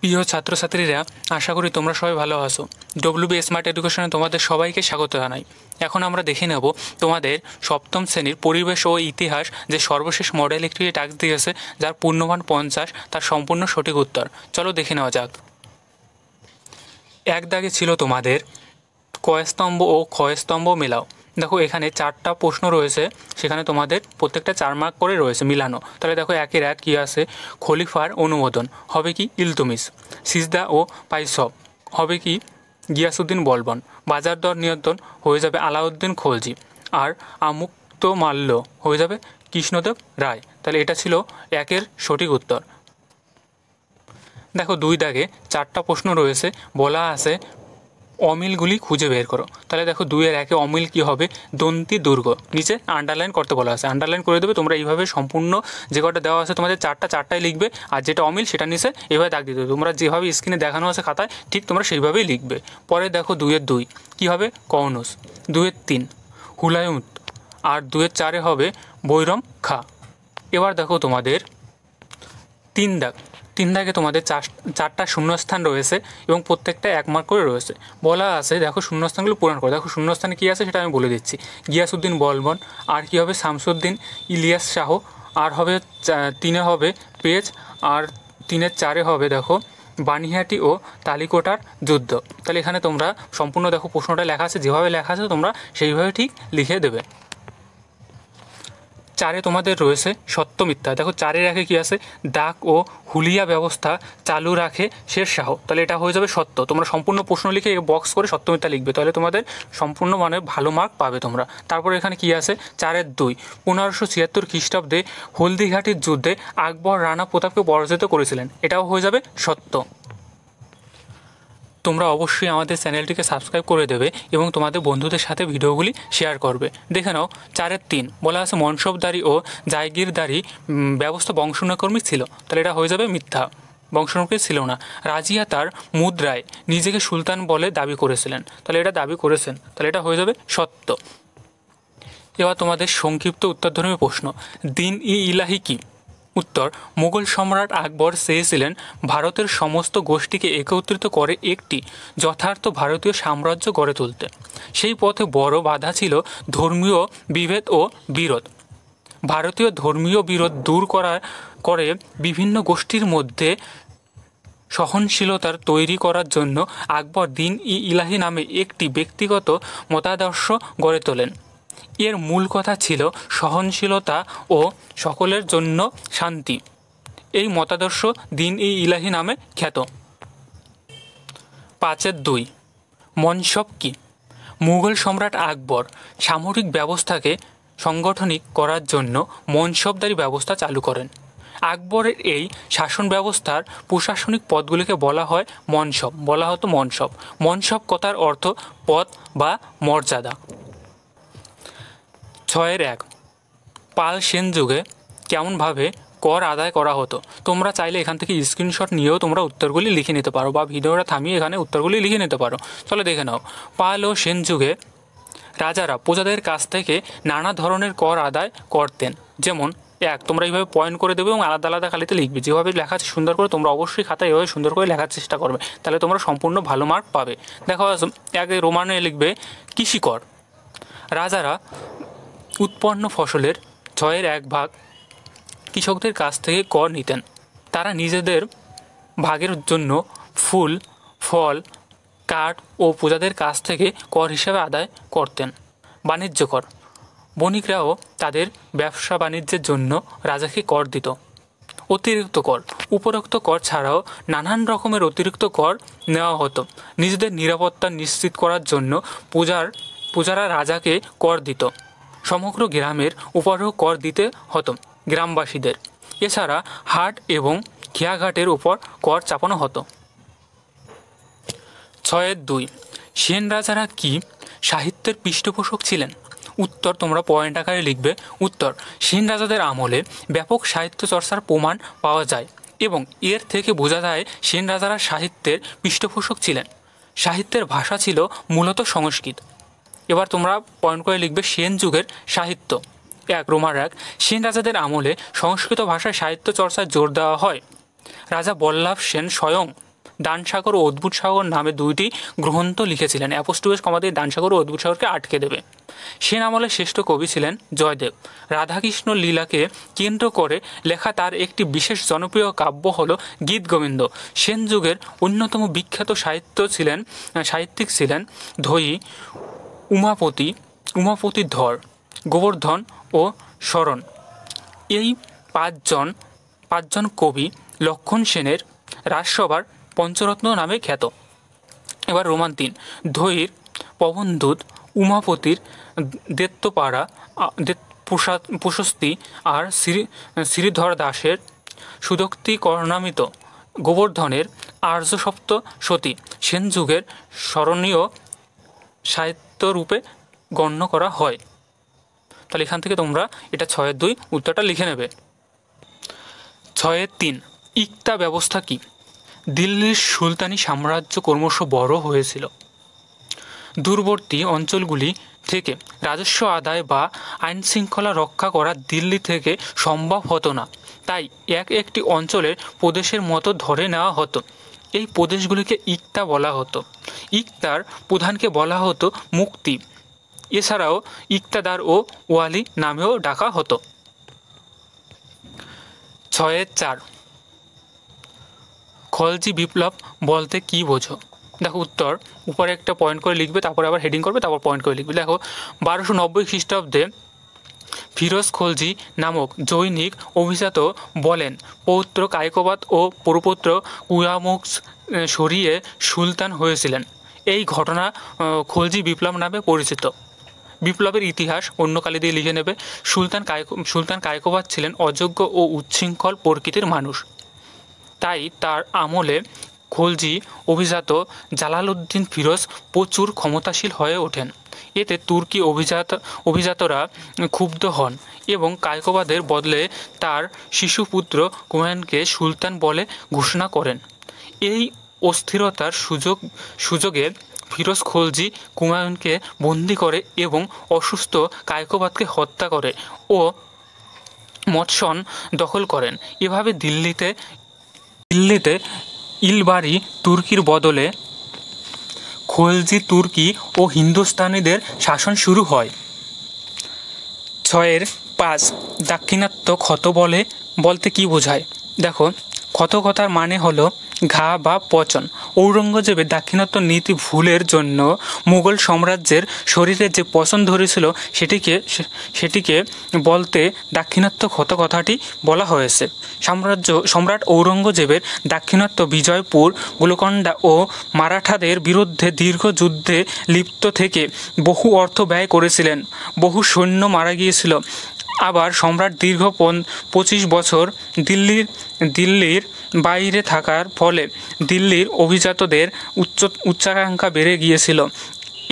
প্রিয় ছাত্রছাত্রীরা, আশা করি তোমরা সবাই ভালো আছো। ডব্লিউবি স্মার্ট এডুকেশনে তোমাদের সবাইকে স্বাগত জানাই। এখন আমরা দেখে নেব তোমাদের সপ্তম শ্রেণীর পরিবেশ ও ইতিহাস যে সর্বশেষ মডেল একটি টাস্ক দিয়েছে, যার পূর্ণমান 50, তার সম্পূর্ণ সঠিক উত্তর। চলো দেখে নেওয়া যাক। এক দাগে ছিল তোমাদের কয়স্তম্ভ ও ক্ষয়স্তম্ভ মেলাও। দেখো এখানে 4টা প্রশ্ন রয়েছে, সেখানে তোমাদের প্রত্যেকটা 4 মার্ক করে রয়েছে মিলানো। তাহলে দেখো একের এক কী আছে, খলিফার অনুমোদন হবে কি ইলতুমিশ, সিজদা ও পাইসব হবে কি গিয়াসউদ্দিন বলবন, বাজার দর নিয়ন্ত্রণ হয়ে যাবে আলাউদ্দিন খলজি, আর আমুক্ত মাল্য হয়ে যাবে কৃষ্ণদেব রায়। তাহলে এটা ছিল একের সঠিক উত্তর। দেখো 2 দাগে 4টা প্রশ্ন রয়েছে, বলা আছে অমিলগুলি খুঁজে বের করো। তাহলে দেখো 2-এর 1-এ অমিল কী হবে, দন্তি দুর্গ, নিচে আন্ডারলাইন করতে বলা আছে, আন্ডারলাইন করে দেবে। তোমরা এইভাবে সম্পূর্ণ যে কটা দেওয়া আছে তোমাদের 4টাই লিখবে, আর যেটা অমিল সেটা নিচে এভাবে দাগ দিতে হবে। তোমরা যেভাবে স্ক্রিনে দেখানো আছে খাতায় ঠিক তোমরা সেইভাবেই লিখবে। পরে দেখো 2-এর 2 কী হবে, কৌনস, 2-এর 3 হুলায়ুত, আর 2-এর 4-এ হবে বৈরম খা। এবার দেখো তোমাদের 3 দাগে তোমাদের 4টা শূন্যস্থান রয়েছে এবং প্রত্যেকটা 1 মার্ক করে রয়েছে। বলা আছে দেখো শূন্যস্থানগুলো পূরণ করো। দেখো শূন্যস্থানে কী আছে সেটা আমি বলে দিচ্ছি। গিয়াসউদ্দিন বলবন, আর কী হবে শামসুদ্দিন ইলিয়াস শাহ, আর হবে 3-এ হবে পেজ, আর 3-এর 4-এ হবে দেখো বানিহাটি ও তালিকোটার যুদ্ধ। তাহলে এখানে তোমরা সম্পূর্ণ দেখো প্রশ্নটা লেখা আছে, যেভাবে লেখা আছে তোমরা সেইভাবে ঠিক লিখে দেবে। 4-এ তোমাদের রয়েছে সত্য মিথ্যা। দেখো 4-এর 1-এ কী আছে, ডাক ও হুলিয়া ব্যবস্থা চালু রাখে শের শাহ। তাহলে এটা হয়ে যাবে সত্য। তোমরা সম্পূর্ণ প্রশ্ন লিখে বক্স করে সত্য মিথ্যা লিখবে, তাহলে তোমাদের সম্পূর্ণ মানে ভালো মার্ক পাবে তোমরা। তারপরে এখানে কী আছে, 4-এর 2 1576 খ্রিস্টাব্দে হলদিঘাটির যুদ্ধে আকবর রানা প্রতাপকে পরাজিত করেছিলেন। এটাও হয়ে যাবে সত্য। তোমরা অবশ্যই আমাদের চ্যানেলটিকে সাবস্ক্রাইব করে দেবে এবং তোমাদের বন্ধুদের সাথে ভিডিওগুলি শেয়ার করবে। দেখে নাও 4-এর 3 বলা আছে মনসবদারি ও জায়গিরদারি ব্যবস্থা বংশনাকর্মী ছিল। তাহলে এটা হয়ে যাবে মিথ্যা, বংশনাকর্মী ছিল না। রাজিয়া তার মুদ্রায় নিজেকে সুলতান বলে দাবি করেছিলেন। তাহলে এটা দাবি করেছেন, তাহলে এটা হয়ে যাবে সত্য। এবার তোমাদের সংক্ষিপ্ত উত্তরধর্মী প্রশ্ন। দিন ই ইলাহি কি? উত্তর, মুঘল সম্রাট আকবর চেয়েছিলেন ভারতের সমস্ত গোষ্ঠীকে একত্রিত করে একটি যথার্থ ভারতীয় সাম্রাজ্য গড়ে তুলতে। সেই পথে বড় বাধা ছিল ধর্মীয় বিভেদ ও বিরোধ। ভারতীয় ধর্মীয় বিরোধ দূর করে বিভিন্ন গোষ্ঠীর মধ্যে সহনশীলতার তৈরি করার জন্য আকবর দিন ই ইলাহি নামে একটি ব্যক্তিগত মতাদর্শ গড়ে তোলেন। এর মূল কথা ছিল সহনশীলতা ও সকলের জন্য শান্তি। এই মতাদর্শ দিন ই ইলাহি নামে খ্যাত। 5-এর 2 মনসব কি? মুঘল সম্রাট আকবর সামরিক ব্যবস্থাকে সাংগঠনিক করার জন্য মনসবদারি ব্যবস্থা চালু করেন। আকবরের এই শাসন ব্যবস্থার প্রশাসনিক পদগুলিকে বলা হয় মনসব, বলা হতো মনসব। মনসব কথার অর্থ পদ বা মর্যাদা। 6-এর 1 পাল সেন যুগে কেমনভাবে কর আদায় করা হতো? তোমরা চাইলে এখান থেকে স্ক্রিনশট নিয়েও তোমরা উত্তরগুলি লিখে নিতে পারো, বা ভিডিওটা থামিয়ে এখানে উত্তরগুলি লিখে নিতে পারো। চলো দেখে নাও। পাল ও সেন যুগে রাজারা প্রজাদের কাছ থেকে নানা ধরনের কর আদায় করতেন। যেমন 1 তোমরা এইভাবে পয়েন্ট করে দেবে এবং আলাদা আলাদা খালিতে লিখবে। যেভাবে লেখা আছে সুন্দর করে তোমরা অবশ্যই খাতায় এভাবে সুন্দর করে লেখার চেষ্টা করবে, তাহলে তোমরা সম্পূর্ণ ভালো মার্ক পাবে। দেখো 1 রোমানে লিখবে কৃষিকর। রাজারা উৎপন্ন ফসলের 6-এর 1 ভাগ কৃষকদের কাছ থেকে কর নিতেন। তারা নিজেদের ভাগের জন্য ফুল, ফল, কাঠ ও প্রজাদের কাছ থেকে কর হিসাবে আদায় করতেন। বাণিজ্য কর, বণিকরাও তাদের ব্যবসা বাণিজ্যের জন্য রাজাকে কর দিত। অতিরিক্ত কর, উপরোক্ত কর ছাড়াও নানান রকমের অতিরিক্ত কর নেওয়া হতো। নিজেদের নিরাপত্তা নিশ্চিত করার জন্য প্রজারা রাজাকে কর দিত। সমগ্র গ্রামের উপরও কর দিতে হতো গ্রামবাসীদের। এছাড়া হাট এবং খেয়াঘাটের উপর কর চাপানো হতো। 6-এর 2 সেন রাজারা কি সাহিত্যের পৃষ্ঠপোষক ছিলেন? উত্তর তোমরা পয়েন্ট আকারে লিখবে। উত্তর, সেন রাজাদের আমলে ব্যাপক সাহিত্য চর্চার প্রমাণ পাওয়া যায় এবং এর থেকে বোঝা যায় সেন রাজারা সাহিত্যের পৃষ্ঠপোষক ছিলেন। সাহিত্যের ভাষা ছিল মূলত সংস্কৃত। এবার তোমরা পয়েন্ট করে লিখবে সেন যুগের সাহিত্য। 1 রোমার 1 সেন রাজাদের আমলে সংস্কৃত ভাষায় সাহিত্য চর্চায় জোর দেওয়া হয়। রাজা বল্লাভ সেন স্বয়ং দানসাগর ও অদ্ভুত সাগর নামে দুইটি গ্রন্থ লিখেছিলেন। অ্যাপোস্ট্রোফেস কমা দিয়ে দানসাগর ও অদ্ভুত সাগরকে আটকে দেবে। সেন আমলের শ্রেষ্ঠ কবি ছিলেন জয়দেব। রাধাকৃষ্ণ লীলাকে কেন্দ্র করে লেখা তার একটি বিশেষ জনপ্রিয় কাব্য হল গীতগোবিন্দ। সেন যুগের অন্যতম বিখ্যাত সাহিত্যিক ছিলেন ধৈ, উমাপতি ধর, গোবর্ধন ও শরণ। এই পাঁচজন কবি লক্ষণ সেনের রাজসভার পঞ্চরত্ন নামে খ্যাত। এবার রোমান 3, ধৈর পবনদূত, উমাপতির দৈত্যপাড়া প্রশস্তি আর শ্রীধর দাসের সুদক্তি কর্ণামিত, গোবর্ধনের আর্যসপ্তশতী সেন যুগের স্মরণীয় সাহিত্যরূপে গণ্য করা হয়। তাহলে এখান থেকে তোমরা এটা 6-2 উত্তরটা লিখে নেবে। 6-3 ইকতা ব্যবস্থা কি? দিল্লির সুলতানি সাম্রাজ্য ক্রমশ বড় হয়েছিল। দূরবর্তী অঞ্চলগুলি থেকে রাজস্ব আদায় বা আইনশৃঙ্খলা রক্ষা করা দিল্লি থেকে সম্ভব হতো না, তাই একটি অঞ্চলের প্রদেশের মতো ধরে নেওয়া হতো। এই প্রদেশগুলিকে ইকতা বলা হতো। ইকতার প্রধানকে বলা হতো মুক্তি। এছাড়াও ইকতাদার ও ওয়ালি নামেও ডাকা হতো। 6-4 খলজি বিপ্লব বলতে কি বোঝো? দেখো উত্তর উপরে একটা পয়েন্ট করে লিখবে, তারপরে আবার হেডিং করবে, তারপর পয়েন্ট করে লিখবে। দেখো 1290 খ্রিস্টাব্দে ফিরোজ খলজি নামক জৈনিক অভিজাত বলেন পৌত্র কায়কোবাদ ও পরপুত্র কুয়ামুক্স সরিয়ে সুলতান হয়েছিলেন। এই ঘটনা খলজি বিপ্লব নামে পরিচিত। বিপ্লবের ইতিহাস অন্য কালি দিয়ে লিখে নেবে। সুলতান কায়কোবাদ ছিলেন অযোগ্য ও উচ্ছৃঙ্খল প্রকৃতির মানুষ, তাই তার আমলে খলজি অভিজাত জালালউদ্দিন ফিরোজ প্রচুর ক্ষমতাশীল হয়ে ওঠেন। এতে তুর্কি অভিজাতরা ক্ষুব্ধ হন এবং কায়কোবাদের বদলে তার শিশুপুত্র কুমায়ুনকে সুলতান বলে ঘোষণা করেন। এই অস্থিরতার সুযোগে ফিরোজ খলজি কুমায়ুনকে বন্দী করে এবং অসুস্থ কায়কোবাদকে হত্যা করে ও মৎসন দখল করেন। এভাবে দিল্লিতে ইলবারি তুর্কির বদলে খলজি তুর্কি ও হিন্দুস্তানিদের শাসন শুরু হয়। 6-5 দাক্ষিণাত্য ক্ষত বলতে কি বোঝায়? দেখো ক্ষত কথার মানে হলো ঘা বা পচন। ঔরঙ্গজেবের দাক্ষিণাত্য নীতি ভুলের জন্য মুঘল সাম্রাজ্যের শরীরে যে পচন ধরেছিল সেটিকে বলতে দাক্ষিণাত্য ক্ষত কথাটি বলা হয়েছে। সম্রাট ঔরঙ্গজেবের দাক্ষিণাত্য বিজয়পুর, গোলকোন্ডা ও মারাঠাদের বিরুদ্ধে দীর্ঘ যুদ্ধে লিপ্ত থেকে বহু অর্থ ব্যয় করেছিলেন, বহু সৈন্য মারা গিয়েছিল। আবার সম্রাট দীর্ঘ 25 বছর দিল্লির বাইরে থাকার ফলে দিল্লির অভিজাতদের উচ্চাকাঙ্ক্ষা বেড়ে গিয়েছিল।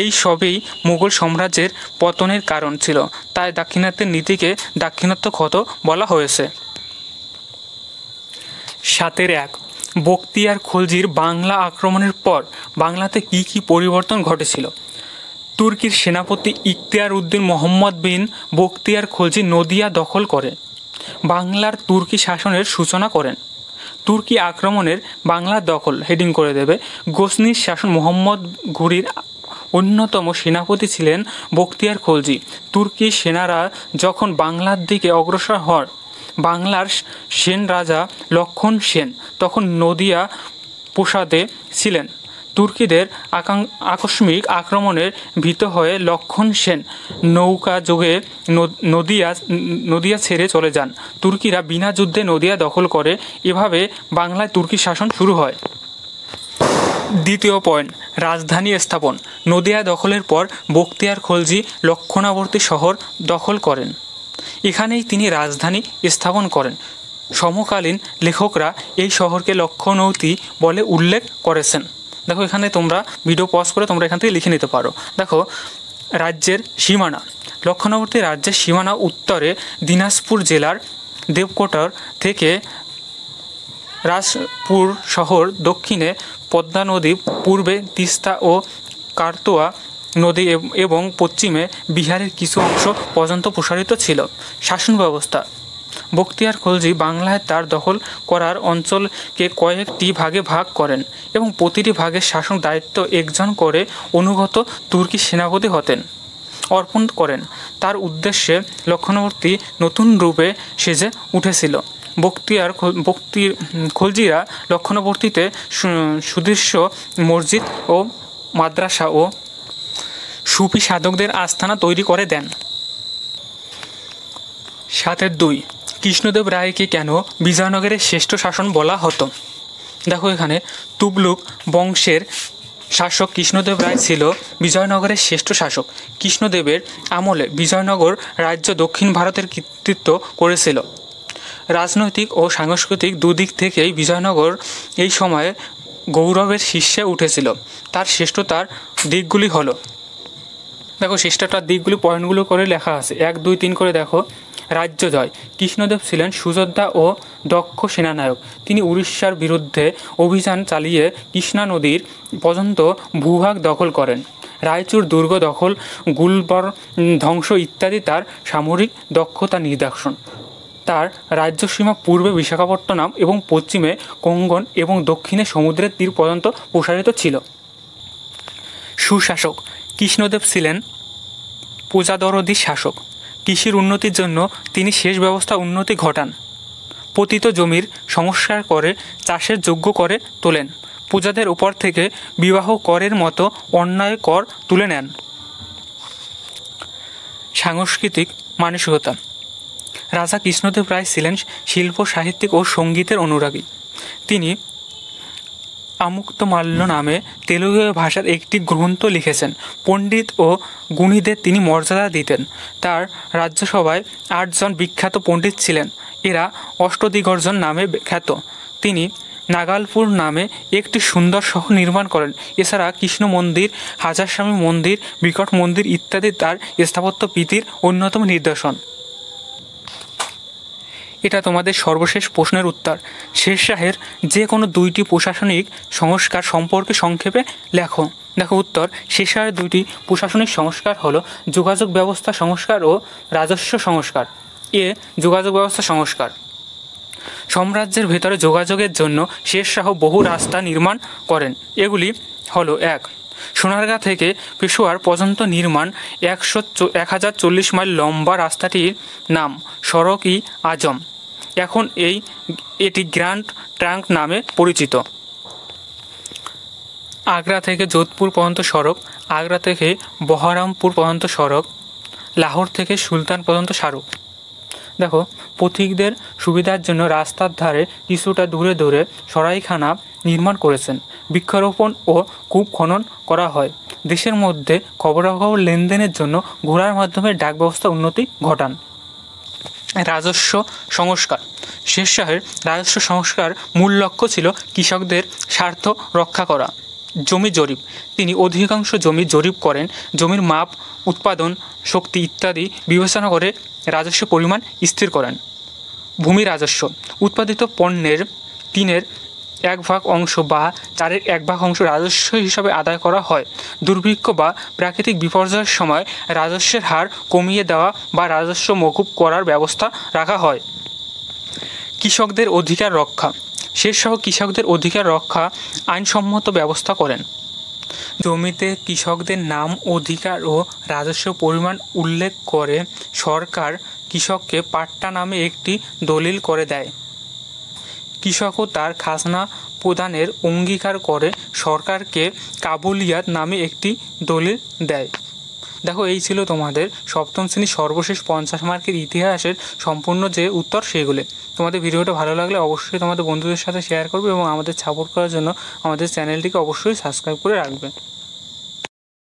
এই সবই মুঘল সাম্রাজ্যের পতনের কারণ ছিল, তাই দাক্ষিণাত্যের নীতিকে দাক্ষিণাত্য ক্ষত বলা হয়েছে। 7-1 বখতিয়ার খলজির বাংলা আক্রমণের পর বাংলাতে কী পরিবর্তন ঘটেছিল? তুর্কির সেনাপতি ইখতিয়ার উদ্দিন মোহাম্মদ বিন বখতিয়ার খলজি নদিয়া দখল করে বাংলার তুর্কি শাসনের সূচনা করেন। তুর্কি আক্রমণের বাংলার দখল হেডিং করে দেবে। গজনির শাসন মোহাম্মদ ঘুরির অন্যতম সেনাপতি ছিলেন বখতিয়ার খলজি। তুর্কি সেনারা যখন বাংলার দিকে অগ্রসর হন, বাংলার সেন রাজা লক্ষণ সেন তখন নদিয়া প্রাসাদে ছিলেন। তুর্কিদের আকস্মিক আক্রমণের ভীত হয়ে লক্ষণ সেন নৌকা যোগে নদিয়া ছেড়ে চলে যান। তুর্কিরা বিনা যুদ্ধে নদিয়া দখল করে। এভাবে বাংলায় তুর্কি শাসন শুরু হয়। দ্বিতীয় পয়েন্ট, রাজধানী স্থাপন। নদিয়া দখলের পর বখতিয়ার খলজি লক্ষণাবর্তী শহর দখল করেন। এখানেই তিনি রাজধানী স্থাপন করেন। সমকালীন লেখকরা এই শহরকে লক্ষণৌতি বলে উল্লেখ করেছেন। দেখো এখানে তোমরা ভিডিও পজ করে তোমরা এখান থেকে লিখে নিতে পারো। দেখো রাজ্যের সীমানা। লক্ষণাবর্তী রাজ্যের সীমানা উত্তরে দিনাজপুর জেলার দেবকোটার থেকে রাজপুর শহর, দক্ষিণে পদ্মা নদী, পূর্বে তিস্তা ও কাটোয়া নদী এবং পশ্চিমে বিহারের কিছু অংশ পর্যন্ত প্রসারিত ছিল। শাসন ব্যবস্থা। বখতিয়ার খলজি বাংলায় তার দখল করার অঞ্চলকে কয়েকটি ভাগে ভাগ করেন এবং প্রতিটি ভাগের শাসন দায়িত্ব একজন করে অনুগত তুর্কি সেনাপতি অর্পণ করেন। তার উদ্দেশ্যে লক্ষণবর্তী নতুন রূপে সেজে উঠেছিল। খলজিরা লক্ষণবর্তীতে সুদৃশ্য মসজিদ ও মাদ্রাসা ও সুফি সাধকদের আস্থানা তৈরি করে দেন। 7.2 কৃষ্ণদেব রায়কে কেন বিজয়নগরের শ্রেষ্ঠ শাসন বলা হতো? দেখো এখানে তুগলক বংশের শাসক কৃষ্ণদেব রায় ছিল বিজয়নগরের শ্রেষ্ঠ শাসক। কৃষ্ণদেবের আমলে বিজয়নগর রাজ্য দক্ষিণ ভারতের কর্তৃত্ব করেছিল। রাজনৈতিক ও সাংস্কৃতিক দুদিক থেকেই বিজয়নগর এই সময়ে গৌরবের শীর্ষে উঠেছিল। তার শ্রেষ্ঠতার দিকগুলি হলো, দেখো শ্রেষ্ঠতার দিকগুলি পয়েন্টগুলো করে লেখা আছে, 1, 2, 3 করে দেখো। রাজ্য জয়। কৃষ্ণদেব ছিলেন সুযোদ্ধা ও দক্ষ সেনানায়ক। তিনি উড়িষ্যার বিরুদ্ধে অভিযান চালিয়ে কৃষ্ণা নদীর পর্যন্ত ভূভাগ দখল করেন। রায়চুর দুর্গ দখল, গুলবর ধ্বংস ইত্যাদি তার সামরিক দক্ষতা নিদর্শন। তার রাজ্যসীমা পূর্বে বিশাখাপত্তনম এবং পশ্চিমে কোঙ্কণ এবং দক্ষিণে সমুদ্রের তীর পর্যন্ত প্রসারিত ছিল। সুশাসক। কৃষ্ণদেব ছিলেন প্রজাদরদী শাসক। কৃষির উন্নতির জন্য তিনি সেচ ব্যবস্থা উন্নতি ঘটান। পতিত জমির সংস্কার করে চাষের যোগ্য করে তোলেন। প্রজাদের উপর থেকে বিবাহ করের মতো অন্যায় কর তুলে নেন। সাংস্কৃতিক মানসিকতা। রাজা কৃষ্ণদেব রায় ছিলেন শিল্প, সাহিত্যিক ও সঙ্গীতের অনুরাগী। তিনি আমুক্তমাল্য নামে তেলুগু ভাষার একটি গ্রন্থ লিখেছেন। পণ্ডিত ও গুণীদের তিনি মর্যাদা দিতেন। তার রাজ্যসভায় 8 জন বিখ্যাত পণ্ডিত ছিলেন। এরা অষ্টদিগর্জন নামে খ্যাত। তিনি নাগালপুর নামে একটি সুন্দর শহর নির্মাণ করেন। এছাড়া কৃষ্ণ মন্দির, হাজারস্বামী মন্দির, বিকট মন্দির ইত্যাদি তার স্থাপত্য প্রীতির অন্যতম নিদর্শন। এটা তোমাদের সর্বশেষ প্রশ্নের উত্তর। শেরশাহের যে কোনো 2টি প্রশাসনিক সংস্কার সম্পর্কে সংক্ষেপে লেখো। দেখো উত্তর, শেরশাহের 2টি প্রশাসনিক সংস্কার হলো যোগাযোগ ব্যবস্থা সংস্কার ও রাজস্ব সংস্কার। যোগাযোগ ব্যবস্থা সংস্কার। সাম্রাজ্যের ভেতরে যোগাযোগের জন্য শেরশাহ বহু রাস্তা নির্মাণ করেন। এগুলি হলো: 1. সোনারগাঁ থেকে পেশোয়ার পর্যন্ত নির্মাণ 1040 মাইল লম্বা রাস্তাটির নাম সড়ক-ই-আজম। এখন এটি গ্র্যান্ড ট্রাঙ্ক নামে পরিচিত। আগ্রা থেকে যোধপুর পর্যন্ত সড়ক, আগ্রা থেকে বহরমপুর পর্যন্ত সড়ক, লাহোর থেকে সুলতান পর্যন্ত সড়ক। দেখো, পথিকদের সুবিধার জন্য রাস্তার ধারে কিছুটা দূরে দূরে সরাইখানা নির্মাণ করেছেন। বৃক্ষরোপণ ও কূপ খনন করা হয়। দেশের মধ্যে খবরাখবর লেনদেনের জন্য ঘোড়ার মাধ্যমে ডাক ব্যবস্থা উন্নতি ঘটান। রাজস্ব সংস্কার। শেরশাহের রাজস্ব সংস্কার মূল লক্ষ্য ছিল কৃষকদের স্বার্থ রক্ষা করা। জমি জরিপ। তিনি অধিকাংশ জমি জরিপ করেন। জমির মাপ, উৎপাদন শক্তি ইত্যাদি বিবেচনা করে রাজস্ব পরিমাণ স্থির করেন। ভূমি রাজস্ব। উৎপাদিত পণ্যের 3/1 অংশ বা 4/1 অংশ রাজস্ব হিসাবে আদায় করা হয়। দুর্ভিক্ষ বা প্রাকৃতিক বিপর্যয়ের সময় রাজস্বের হার কমিয়ে দেওয়া বা রাজস্ব মকুব করার ব্যবস্থা রাখা হয়। কৃষকদের অধিকার রক্ষা। শেরশাহ কৃষকদের অধিকার রক্ষা আইনসম্মত ব্যবস্থা করেন। জমিতে কৃষকদের নাম, অধিকার ও রাজস্ব পরিমাণ উল্লেখ করে সরকার কৃষককে পাট্টা নামে একটি দলিল করে দেয়। কৃষকও তার খাজনা প্রদানের অঙ্গীকার করে সরকারকে কাবুলিয়াত নামে একটি দলিল দেয়। দেখো, এই ছিল তোমাদের সপ্তম শ্রেণীর সর্বশেষ 50 মার্কের ইতিহাসের সম্পূর্ণ যে উত্তর সেগুলি। তোমাদের ভিডিওটা ভালো লাগলে অবশ্যই তোমাদের বন্ধুদের সাথে শেয়ার করবে এবং আমাদের সাপোর্ট করার জন্য আমাদের চ্যানেলটিকে অবশ্যই সাবস্ক্রাইব করে রাখবে।